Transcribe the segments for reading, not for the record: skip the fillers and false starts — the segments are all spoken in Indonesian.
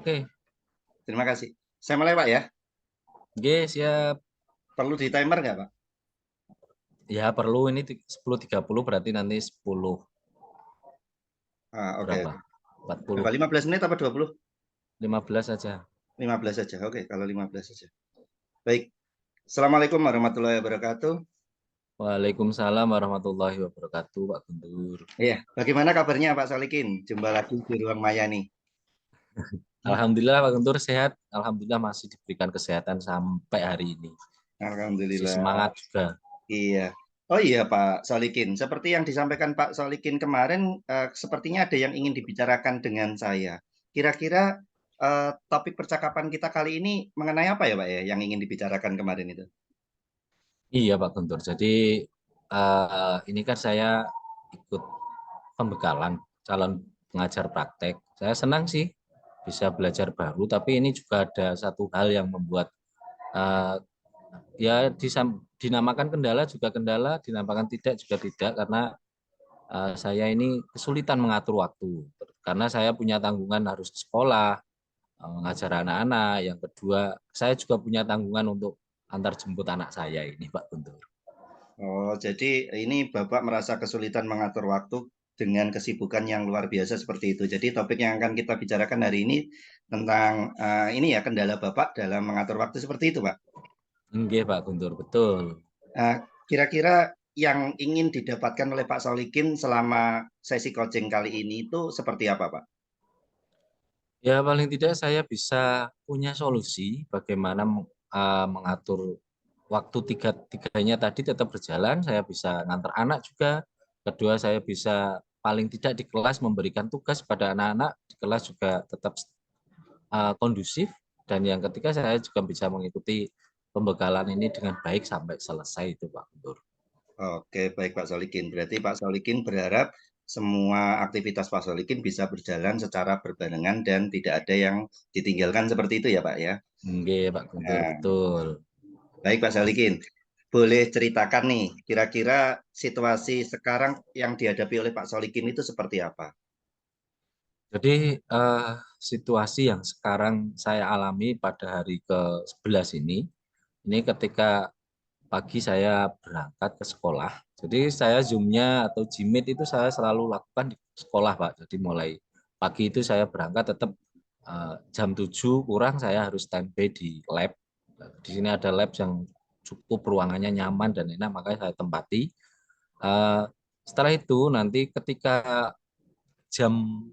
Oke, Terima kasih. Saya mulai, Pak ya. G siap. Perlu di timer nggak, Pak? Ya perlu ini 10.30 berarti nanti 10 Oke, berapa? oke. Berapa? 40, 15 menit apa 20? 15 saja. 15 saja. Oke, kalau 15 saja. Baik. Assalamualaikum warahmatullahi wabarakatuh. Waalaikumsalam warahmatullahi wabarakatuh, Pak Guntur. Iya, bagaimana kabarnya Pak Solikin? Jumpa lagi di Ruang Maya nih. Alhamdulillah Pak Guntur sehat. Alhamdulillah masih diberikan kesehatan sampai hari ini. Masih Alhamdulillah. semangat juga. Iya. Oh iya Pak Solikin, seperti yang disampaikan Pak Solikin kemarin, sepertinya ada yang ingin dibicarakan dengan saya. Kira-kira topik percakapan kita kali ini mengenai apa ya Pak ya, yang ingin dibicarakan kemarin itu? Iya Pak Guntur. Jadi ini kan saya ikut pembekalan calon pengajar praktek. Saya senang sih bisa belajar baru, tapi ini juga ada satu hal yang membuat eh, ya dinamakan kendala juga kendala, dinamakan tidak juga tidak karena saya ini kesulitan mengatur waktu karena saya punya tanggungan harus ke sekolah, mengajar anak-anak. Yang kedua, saya juga punya tanggungan untuk antar jemput anak saya ini, Pak Guntur. Oh, jadi ini Bapak merasa kesulitan mengatur waktu dengan kesibukan yang luar biasa seperti itu. Jadi topik yang akan kita bicarakan hari ini tentang ini ya kendala Bapak dalam mengatur waktu seperti itu, Pak. Nggih, Pak Guntur, betul. Eh, Kira-kira yang ingin didapatkan oleh Pak Solikin selama sesi coaching kali ini itu seperti apa, Pak? Ya paling tidak saya bisa punya solusi bagaimana mengatur waktu tiganya tadi tetap berjalan. Saya bisa ngantar anak juga. Kedua saya bisa paling tidak di kelas memberikan tugas pada anak-anak di kelas juga tetap kondusif. Dan yang ketiga saya juga bisa mengikuti pembekalan ini dengan baik sampai selesai itu Pak Guntur. Oke, baik Pak Solikin. Berarti Pak Solikin berharap semua aktivitas Pak Solikin bisa berjalan secara berbarengan dan tidak ada yang ditinggalkan seperti itu ya, Pak ya. Nggih, Pak Guntur, Nah, betul. baik Pak Solikin. Boleh ceritakan nih, kira-kira situasi sekarang yang dihadapi oleh Pak Solikin itu seperti apa? Jadi situasi yang sekarang saya alami pada hari ke-11 ini ketika pagi saya berangkat ke sekolah. Jadi saya Zoom-nya atau Jimit itu saya selalu lakukan di sekolah, Pak. Jadi mulai pagi itu saya berangkat tetap jam 7 kurang saya harus standby di lab. Di sini ada lab yang cukup ruangannya nyaman dan enak, makanya saya tempati. Eh, Setelah itu nanti ketika jam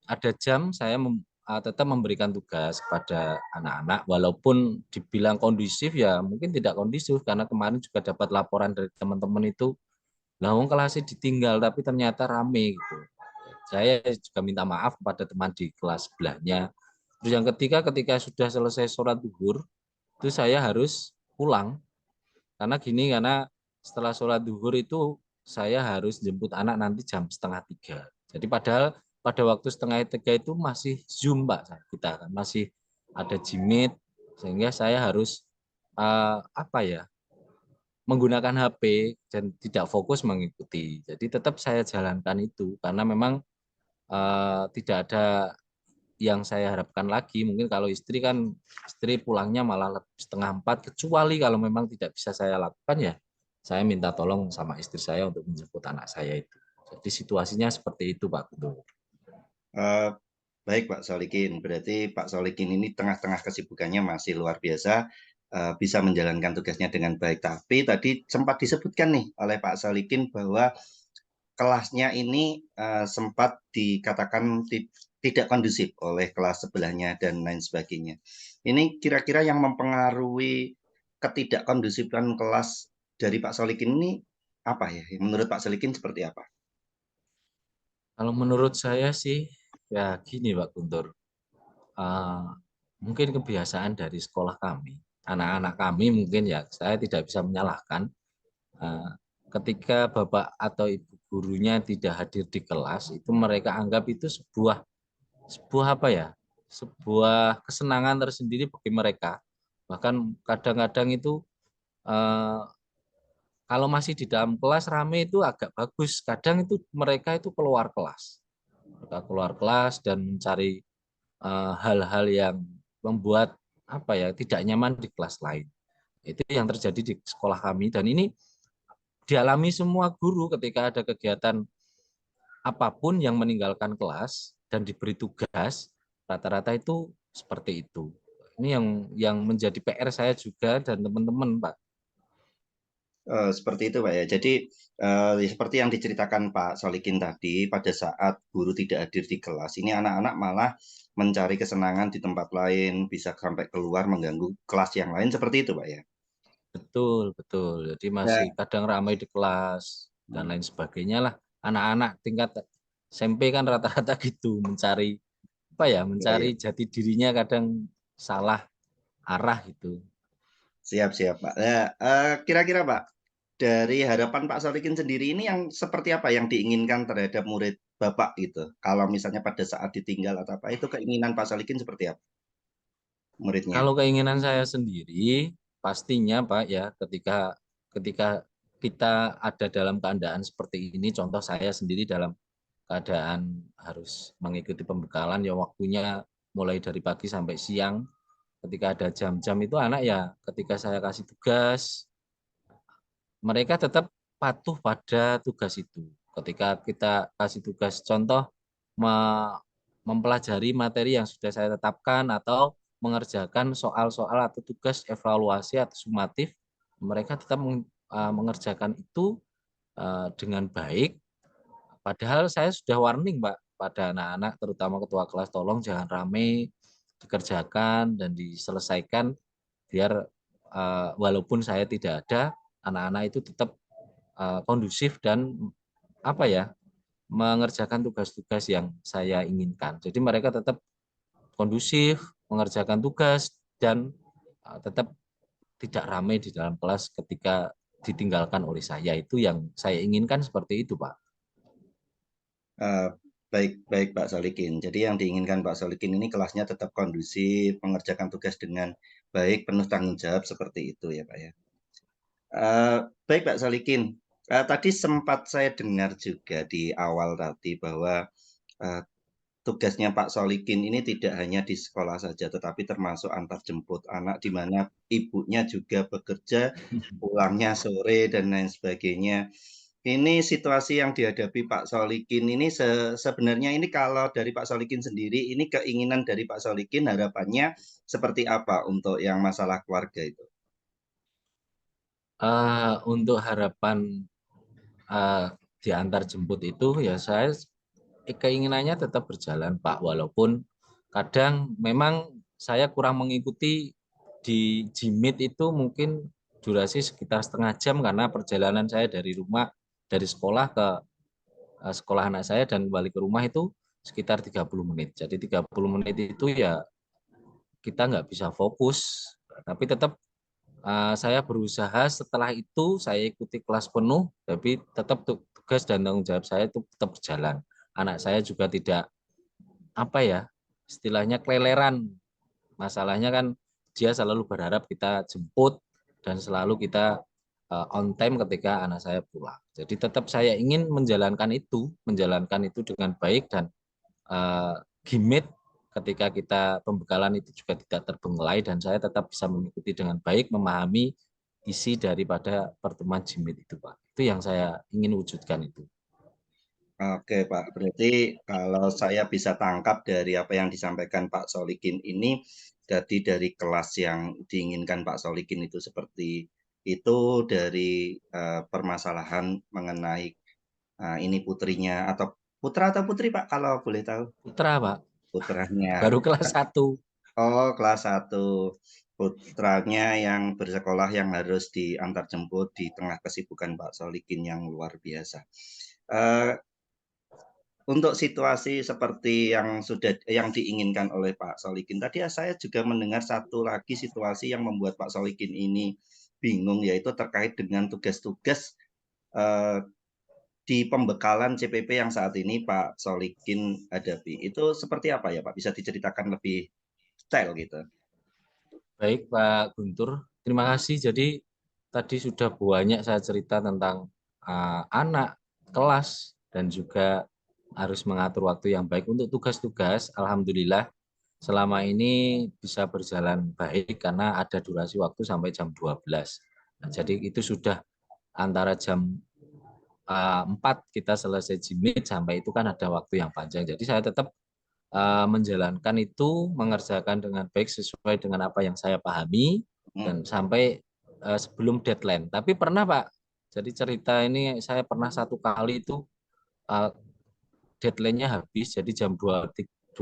ada jam saya tetap memberikan tugas kepada anak-anak walaupun dibilang kondusif ya mungkin tidak kondusif karena kemarin juga dapat laporan dari teman-teman itu lah wong kelasnya ditinggal tapi ternyata rame gitu. Saya juga minta maaf kepada teman di kelas sebelahnya. Terus yang ketiga ketika sudah selesai sholat zuhur itu saya harus pulang karena setelah sholat zuhur itu saya harus jemput anak nanti jam setengah 3. Jadi padahal pada waktu setengah 3 itu masih Zoom Pak kita kan masih ada Jimit sehingga saya harus apa ya menggunakan HP dan tidak fokus mengikuti. Jadi tetap saya jalankan itu karena memang tidak ada yang saya harapkan lagi. Mungkin kalau istri kan istri pulangnya malah setengah 4 kecuali kalau memang tidak bisa saya lakukan ya saya minta tolong sama istri saya untuk menjemput anak saya itu. Jadi situasinya seperti itu Pak Gubernur. Eh, Baik Pak Solikin, berarti Pak Solikin ini tengah-tengah kesibukannya masih luar biasa, bisa menjalankan tugasnya dengan baik. Tapi tadi sempat disebutkan nih oleh Pak Solikin bahwa kelasnya ini sempat dikatakan tidak kondusif oleh kelas sebelahnya dan lain sebagainya. Ini kira-kira yang mempengaruhi ketidakkondusifan kelas dari Pak Solikin ini apa ya? Menurut Pak Solikin seperti apa? Kalau menurut saya sih ya gini Pak Guntur. Uh, Mungkin kebiasaan dari sekolah kami, anak-anak kami mungkin ya saya tidak bisa menyalahkan. Uh, Ketika bapak atau ibu gurunya tidak hadir di kelas, itu mereka anggap itu sebuah sebuah apa ya, sebuah kesenangan tersendiri bagi mereka. Bahkan kadang-kadang itu eh, kalau masih di dalam kelas rame itu agak bagus. Kadang itu mereka itu keluar kelas. Mereka keluar kelas dan mencari. hal-hal yang membuat apa ya tidak nyaman di kelas lain. Itu yang terjadi di sekolah kami dan ini dialami semua guru ketika ada kegiatan apapun yang meninggalkan kelas dan diberi tugas, rata-rata itu seperti itu. Ini yang menjadi PR saya juga dan teman-teman, Pak. Seperti itu Pak ya. Jadi seperti yang diceritakan Pak Solikin tadi, pada saat guru tidak hadir di kelas, ini anak-anak malah mencari kesenangan di tempat lain, bisa sampai keluar mengganggu kelas yang lain, seperti itu Pak ya. Betul, betul. Jadi Ya. masih kadang ramai di kelas dan lain sebagainya lah. Anak-anak tingkat SMP kan rata-rata gitu mencari apa ya, Ya, ya. mencari jati dirinya kadang salah arah gitu. Siap, siap Pak. Ya, kira-kira Pak, dari harapan Pak Solikin sendiri ini yang seperti apa yang diinginkan terhadap murid Bapak gitu? Kalau misalnya pada saat ditinggal atau apa, itu keinginan Pak Solikin seperti apa muridnya? Kalau keinginan saya sendiri, pastinya Pak ya, ketika ketika kita ada dalam keadaan seperti ini, contoh saya sendiri dalam keadaan harus mengikuti pembekalan, ya waktunya mulai dari pagi sampai siang, ketika ada jam-jam itu anak ya, ketika saya kasih tugas, mereka tetap patuh pada tugas itu. Ketika kita kasih tugas, contoh mempelajari materi yang sudah saya tetapkan atau mengerjakan soal-soal atau tugas evaluasi atau sumatif, mereka tetap mengerjakan itu dengan baik. Padahal saya sudah warning, Pak, pada anak-anak, terutama ketua kelas, tolong jangan rame, dikerjakan dan diselesaikan biar walaupun saya tidak ada, anak-anak itu tetap kondusif dan apa ya mengerjakan tugas-tugas yang saya inginkan. Jadi mereka tetap kondusif mengerjakan tugas dan tetap tidak ramai di dalam kelas ketika ditinggalkan oleh saya. Itu yang saya inginkan seperti itu, Pak. Eh, baik, baik Pak Solikin. Jadi yang diinginkan Pak Solikin ini kelasnya tetap kondusif, mengerjakan tugas dengan baik, penuh tanggung jawab seperti itu ya Pak ya. Baik Pak Solikin, tadi sempat saya dengar juga di awal tadi bahwa eh, tugasnya Pak Solikin ini tidak hanya di sekolah saja, tetapi termasuk antar jemput anak, di mana ibunya juga bekerja, pulangnya sore dan lain sebagainya. Ini situasi yang dihadapi Pak Solikin ini sebenarnya ini kalau dari Pak Solikin sendiri, ini keinginan dari Pak Solikin harapannya seperti apa untuk yang masalah keluarga itu? Untuk harapan uh, diantar jemput itu ya saya keinginannya tetap berjalan Pak, walaupun kadang memang saya kurang mengikuti di Jimit itu mungkin durasi sekitar setengah jam karena perjalanan saya dari rumah dari sekolah ke sekolah anak saya dan balik ke rumah itu sekitar 30 menit. Jadi 30 menit itu ya kita nggak bisa fokus, tapi tetap saya berusaha setelah itu saya ikuti kelas penuh, tapi tetap tugas dan tanggung jawab saya itu tetap berjalan. Anak saya juga tidak apa ya istilahnya keleleran. Masalahnya kan dia selalu berharap kita jemput dan selalu kita on time ketika anak saya pulang. Jadi tetap saya ingin menjalankan itu dengan baik dan gimmick ketika kita pembekalan itu juga tidak terbengkelai dan saya tetap bisa mengikuti dengan baik, memahami isi daripada pertemuan jimit itu, Pak. Itu yang saya ingin wujudkan itu. Oke Pak, berarti kalau saya bisa tangkap dari apa yang disampaikan Pak Solikin ini, jadi dari kelas yang diinginkan Pak Solikin itu seperti itu dari permasalahan mengenai ini putrinya atau putra atau putri Pak kalau boleh tahu Putra, Pak. putranya. Baru kelas 1. Oh, kelas satu. Putranya yang bersekolah yang harus diantar jemput di tengah kesibukan Pak Solikin yang luar biasa. Eh, untuk situasi seperti yang sudah yang diinginkan oleh Pak Solikin tadi saya juga mendengar satu lagi situasi yang membuat Pak Solikin ini bingung yaitu terkait dengan tugas-tugas eh, di pembekalan CPP yang saat ini Pak Solikin hadapi. Itu seperti apa ya Pak? Bisa diceritakan lebih detail gitu. Baik, Pak Guntur. Terima kasih. Jadi tadi sudah banyak saya cerita tentang anak, kelas, dan juga harus mengatur waktu yang baik untuk tugas-tugas. Alhamdulillah selama ini bisa berjalan baik karena ada durasi waktu sampai jam 12. Nah, jadi itu sudah antara jam 4 kita selesai jimit sampai itu kan ada waktu yang panjang. Jadi saya tetap menjalankan itu, mengerjakan dengan baik sesuai dengan apa yang saya pahami Hmm. dan sampai sebelum deadline. Tapi pernah Pak, jadi cerita ini saya pernah satu kali itu uh, deadline-nya habis, jadi jam 23.59,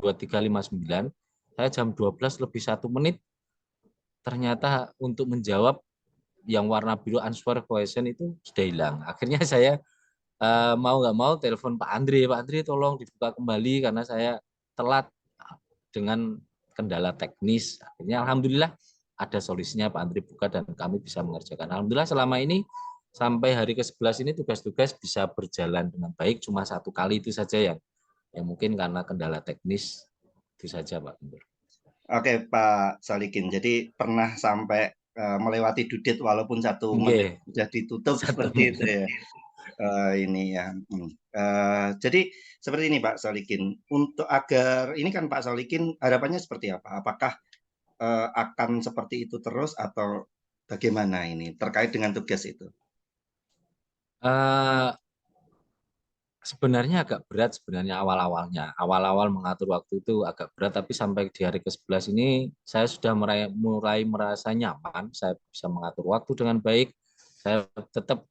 saya jam 12 lebih 1 menit, ternyata untuk menjawab yang warna biru answer question itu sudah hilang. Akhirnya saya mau nggak mau telepon Pak Andri tolong dibuka kembali karena saya telat dengan kendala teknis. Akhirnya Alhamdulillah ada solusinya, Pak Andri buka dan kami bisa mengerjakan. Alhamdulillah selama ini sampai hari ke-11 ini tugas-tugas bisa berjalan dengan baik, cuma satu kali itu saja yang mungkin karena kendala teknis itu saja Pak Guntur. Oke Pak Salikin, jadi pernah sampai melewati due walaupun 1 menit Oke, sudah ditutup satu seperti itu menit. ya. Ini ya. Jadi seperti ini Pak Salikin, untuk agar ini kan Pak Salikin harapannya seperti apa? Apakah akan seperti itu terus atau bagaimana ini terkait dengan tugas itu? Uh, Sebenarnya agak berat sebenarnya awal-awalnya. Awal-awal mengatur waktu itu agak berat, tapi sampai di hari ke-11 ini saya sudah mulai merasa nyaman, saya bisa mengatur waktu dengan baik. Saya tetap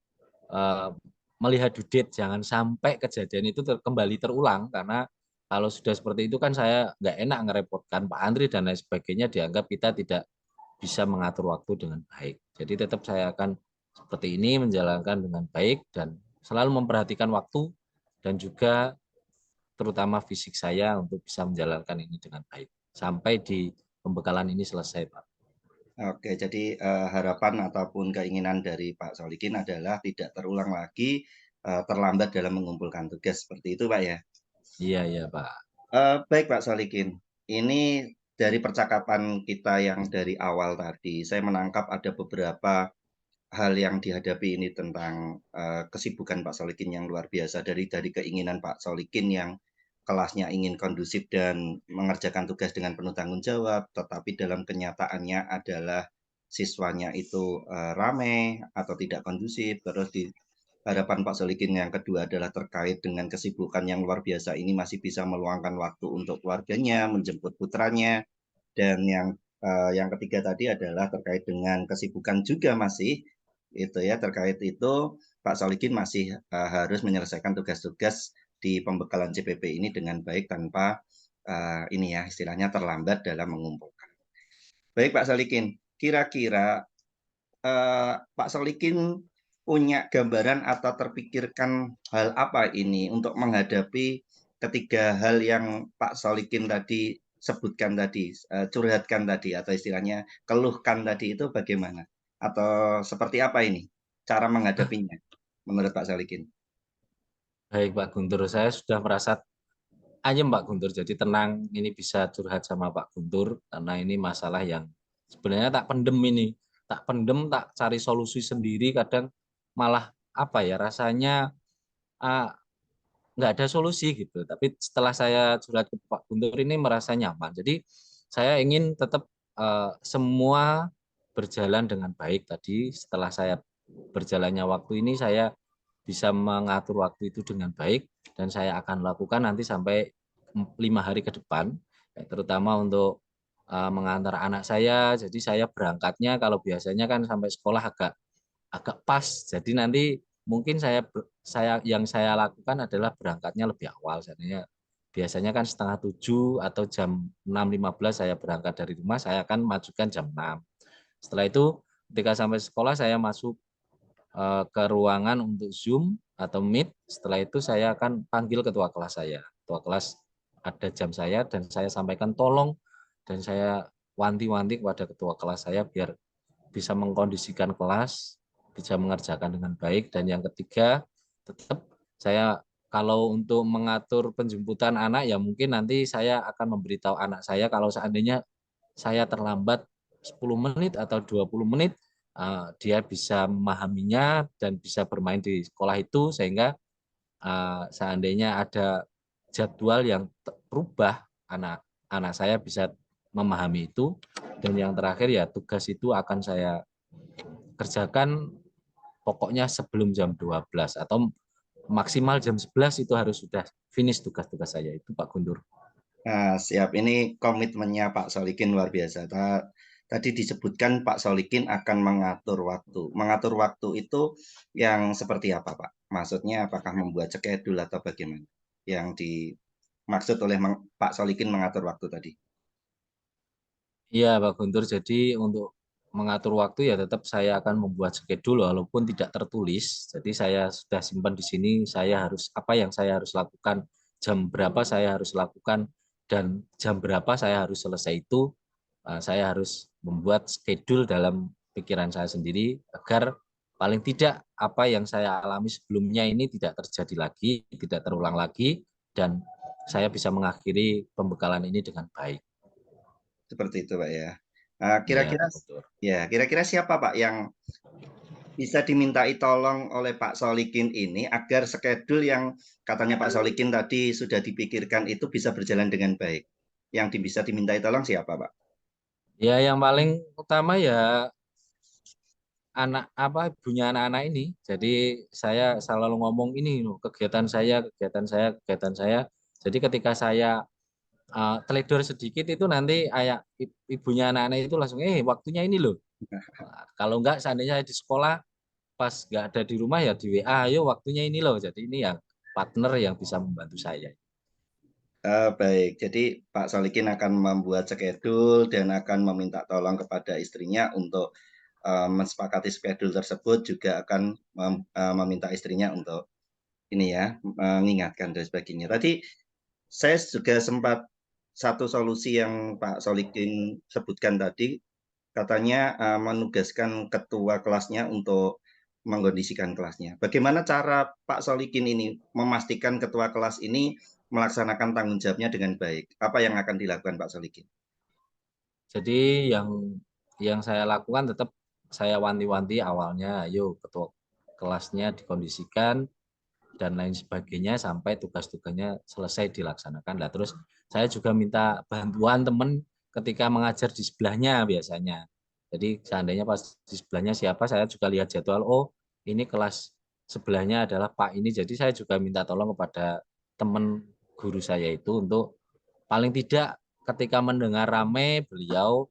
melihat due date, jangan sampai kejadian itu kembali terulang, karena kalau sudah seperti itu kan saya nggak enak ngerepotkan Pak Andri dan lain sebagainya, dianggap kita tidak bisa mengatur waktu dengan baik. Jadi tetap saya akan seperti ini menjalankan dengan baik dan selalu memperhatikan waktu dan juga terutama fisik saya untuk bisa menjalankan ini dengan baik sampai di pembekalan ini selesai, Pak. Oke, jadi harapan ataupun keinginan dari Pak Solikin adalah tidak terulang lagi terlambat dalam mengumpulkan tugas seperti itu, Pak ya. Iya, iya, Pak. Baik Pak Solikin, ini dari percakapan kita yang dari awal tadi, saya menangkap ada beberapa hal yang dihadapi ini tentang kesibukan Pak Solikin yang luar biasa dari keinginan Pak Solikin yang kelasnya ingin kondusif dan mengerjakan tugas dengan penuh tanggung jawab, tetapi dalam kenyataannya adalah siswanya itu rame atau tidak kondusif. Terus di harapan Pak Solikin yang kedua adalah terkait dengan kesibukan yang luar biasa ini masih bisa meluangkan waktu untuk keluarganya, menjemput putranya, dan yang ketiga tadi adalah terkait dengan kesibukan juga masih itu ya, terkait itu Pak Solikin masih harus menyelesaikan tugas-tugas di pembekalan CPP ini dengan baik tanpa ini ya istilahnya terlambat dalam mengumpulkan. Baik Pak Solikin, kira-kira Pak Solikin punya gambaran atau terpikirkan hal apa ini untuk menghadapi ketiga hal yang Pak Solikin tadi sebutkan tadi, curhatkan tadi atau istilahnya keluhkan tadi itu bagaimana? Atau seperti apa ini cara menghadapinya menurut Pak Solikin? Baik, Pak Guntur. Saya sudah merasa ayem, Pak Guntur. Jadi tenang, ini bisa curhat sama Pak Guntur karena ini masalah yang sebenarnya tak pendem ini. Tak pendem, tak cari solusi sendiri, kadang malah apa ya rasanya ah, nggak ada solusi gitu. Tapi setelah saya curhat ke Pak Guntur ini merasa nyaman. Jadi saya ingin tetap semua berjalan dengan baik tadi. Setelah saya berjalannya waktu ini saya bisa mengatur waktu itu dengan baik dan saya akan lakukan nanti sampai 5 hari ke depan, terutama untuk mengantar anak saya. Jadi saya berangkatnya kalau biasanya kan sampai sekolah agak agak pas. Jadi nanti mungkin yang saya lakukan adalah berangkatnya lebih awal. Biasanya kan setengah 7 atau jam 6.15 saya berangkat dari rumah, saya akan majukan jam 6. Setelah itu ketika sampai sekolah saya masuk ke ruangan untuk Zoom atau Meet. Setelah itu saya akan panggil ketua kelas saya. Ketua kelas ada jam saya dan saya sampaikan tolong dan saya wanti-wanti kepada ketua kelas saya biar bisa mengkondisikan kelas, bisa mengerjakan dengan baik. Dan yang ketiga, tetap saya kalau untuk mengatur penjemputan anak ya mungkin nanti saya akan memberitahu anak saya kalau seandainya saya terlambat 10 menit atau 20 menit, dia bisa memahaminya dan bisa bermain di sekolah itu sehingga seandainya ada jadwal yang berubah, anak anak saya bisa memahami itu. Dan yang terakhir ya tugas itu akan saya kerjakan pokoknya sebelum jam 12 atau maksimal jam 11 itu harus sudah finish tugas-tugas saya itu Pak Guntur. Nah, siap. Ini komitmennya Pak Solikin luar biasa. Tadi disebutkan Pak Solikin akan mengatur waktu. Mengatur waktu itu yang seperti apa, Pak? Maksudnya apakah membuat schedule atau bagaimana? Yang dimaksud oleh Pak Solikin mengatur waktu tadi. Iya Pak Guntur, jadi untuk mengatur waktu ya tetap saya akan membuat schedule walaupun tidak tertulis. Jadi saya sudah simpan di sini, saya harus apa yang saya harus lakukan, jam berapa saya harus lakukan, dan jam berapa saya harus selesai itu. Saya harus membuat schedule dalam pikiran saya sendiri agar paling tidak apa yang saya alami sebelumnya ini tidak terjadi lagi, tidak terulang lagi, dan saya bisa mengakhiri pembekalan ini dengan baik. Seperti itu, Pak ya. Iya, Kira-kira Pak Guntur. ya, kira-kira siapa, Pak, yang bisa dimintai tolong oleh Pak Solikin ini agar schedule yang katanya Pak Solikin tadi sudah dipikirkan itu bisa berjalan dengan baik. Yang bisa dimintai tolong siapa, Pak? Ya, yang paling utama ya anak apa ibunya anak-anak ini. Jadi saya selalu ngomong ini loh, kegiatan saya, kegiatan saya, kegiatan saya. Jadi ketika saya teledor sedikit itu nanti ayah ibunya anak-anak itu langsung waktunya ini loh. Kalau enggak seandainya saya di sekolah pas enggak ada di rumah ya di WA, ayo waktunya ini loh. Jadi ini yang partner yang bisa membantu saya. Baik, jadi Pak Solikin akan membuat schedule dan akan meminta tolong kepada istrinya untuk mensepakati schedule tersebut, juga akan meminta istrinya untuk ini ya, mengingatkan dan sebagainya. Tadi saya juga sempat satu solusi yang Pak Solikin sebutkan tadi, katanya menugaskan ketua kelasnya untuk mengkondisikan kelasnya. Bagaimana cara Pak Solikin ini memastikan ketua kelas ini melaksanakan tanggung jawabnya dengan baik? Apa yang akan dilakukan Pak Solikin? Jadi yang saya lakukan tetap saya wanti-wanti awalnya, ayo ketua kelasnya dikondisikan dan lain sebagainya sampai tugas-tugasnya selesai dilaksanakan. Nah, terus saya juga minta bantuan teman ketika mengajar di sebelahnya biasanya. Jadi seandainya pas di sebelahnya siapa, saya juga lihat jadwal, oh ini kelas sebelahnya adalah Pak ini. Jadi saya juga minta tolong kepada teman guru saya itu untuk paling tidak ketika mendengar rame beliau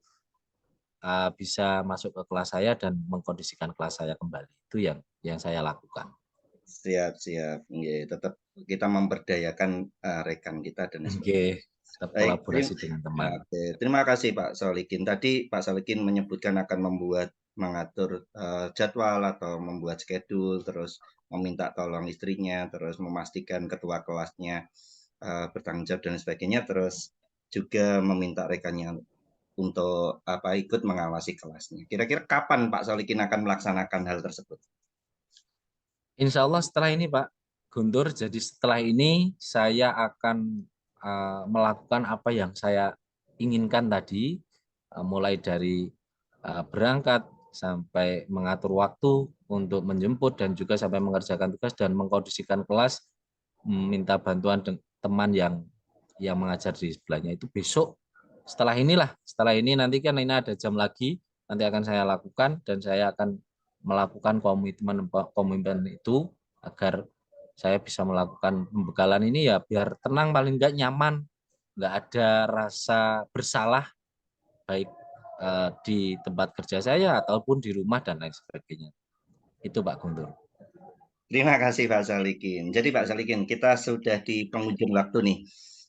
bisa masuk ke kelas saya dan mengkondisikan kelas saya kembali. Itu yang saya lakukan. Siap, siap. Ya, tetap kita memberdayakan rekan kita dan sebagainya. Oke, tetap Baik, kolaborasi dengan teman. oke. Terima kasih Pak Solikin. Tadi Pak Solikin menyebutkan akan mengatur jadwal atau membuat schedule, terus meminta tolong istrinya, terus memastikan ketua kelasnya bertanggung jawab dan sebagainya, terus juga meminta rekannya untuk ikut mengawasi kelasnya. Kira-kira kapan Pak Solikin akan melaksanakan hal tersebut? Insya Allah setelah ini Pak Guntur, jadi setelah ini saya akan melakukan apa yang saya inginkan tadi, mulai dari berangkat sampai mengatur waktu untuk menjemput dan juga sampai mengerjakan tugas dan mengkondisikan kelas, minta bantuan teman yang mengajar di sebelahnya itu besok. Setelah ini nanti kan ini ada jam lagi, nanti akan saya lakukan dan saya akan melakukan komitmen itu agar saya bisa melakukan pembekalan ini ya biar tenang, paling enggak nyaman, enggak ada rasa bersalah baik di tempat kerja saya ataupun di rumah dan lain sebagainya. Itu Pak Guntur. Terima kasih Pak Salikin. Jadi Pak Salikin, kita sudah di penghujung waktu nih.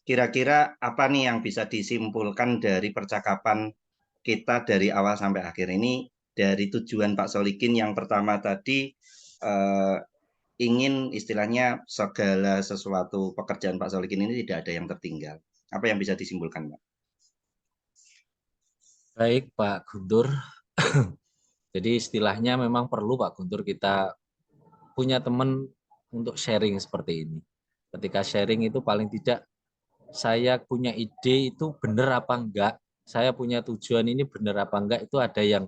Kira-kira apa nih yang bisa disimpulkan dari percakapan kita dari awal sampai akhir ini, dari tujuan Pak Solikin yang pertama tadi eh, ingin istilahnya segala sesuatu pekerjaan Pak Solikin ini tidak ada yang tertinggal. Apa yang bisa disimpulkan, Pak? Baik Pak Guntur. Jadi istilahnya memang perlu Pak Guntur kita punya teman untuk sharing seperti ini. Ketika sharing itu paling tidak saya punya ide itu benar apa enggak, saya punya tujuan ini benar apa enggak, itu ada yang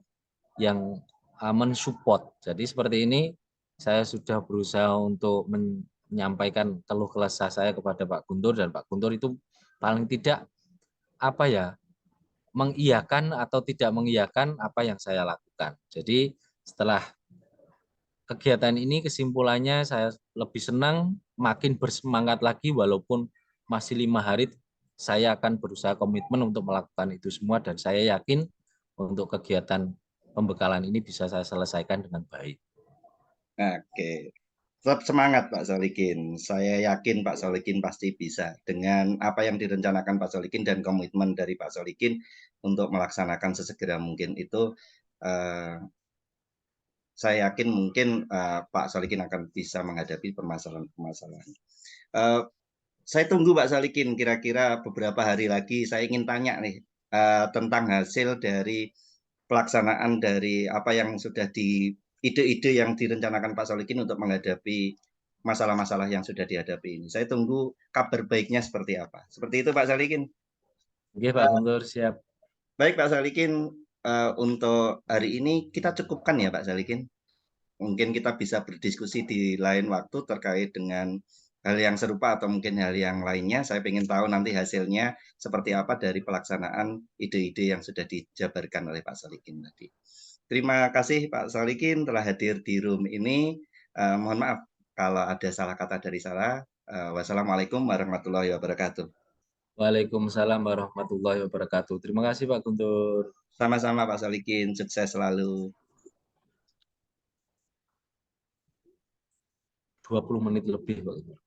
mensupport. Jadi seperti ini saya sudah berusaha untuk menyampaikan keluh kesah saya kepada Pak Guntur dan Pak Guntur itu paling tidak apa ya, mengiyakan atau tidak mengiyakan apa yang saya lakukan. Jadi setelah kegiatan ini kesimpulannya saya lebih senang, makin bersemangat lagi walaupun masih 5 hari saya akan berusaha komitmen untuk melakukan itu semua dan saya yakin untuk kegiatan pembekalan ini bisa saya selesaikan dengan baik. Oke. Tetap semangat Pak Solikin. Saya yakin Pak Solikin pasti bisa dengan apa yang direncanakan Pak Solikin dan komitmen dari Pak Solikin untuk melaksanakan sesegera mungkin itu. eh, saya yakin mungkin Pak Solikin akan bisa menghadapi permasalahan-permasalahan. Eh, saya tunggu Pak Solikin kira-kira beberapa hari lagi. Saya ingin tanya nih tentang hasil dari pelaksanaan dari apa yang sudah di ide-ide yang direncanakan Pak Solikin untuk menghadapi masalah-masalah yang sudah dihadapi ini. Saya tunggu kabar baiknya seperti apa. Seperti itu Pak Solikin. Oke Pak Guntur, siap. Baik Pak Solikin, untuk hari ini kita cukupkan ya Pak Solikin. Mungkin kita bisa berdiskusi di lain waktu terkait dengan hal yang serupa atau mungkin hal yang lainnya. Saya ingin tahu nanti hasilnya seperti apa dari pelaksanaan ide-ide yang sudah dijabarkan oleh Pak Solikin tadi. Terima kasih Pak Solikin telah hadir di room ini. Mohon maaf kalau ada salah kata dari saya. Wassalamualaikum warahmatullahi wabarakatuh. Waalaikumsalam warahmatullahi wabarakatuh. Terima kasih Pak Guntur. Sama-sama Pak Solikin, sukses selalu. 20 menit lebih Pak Guntur.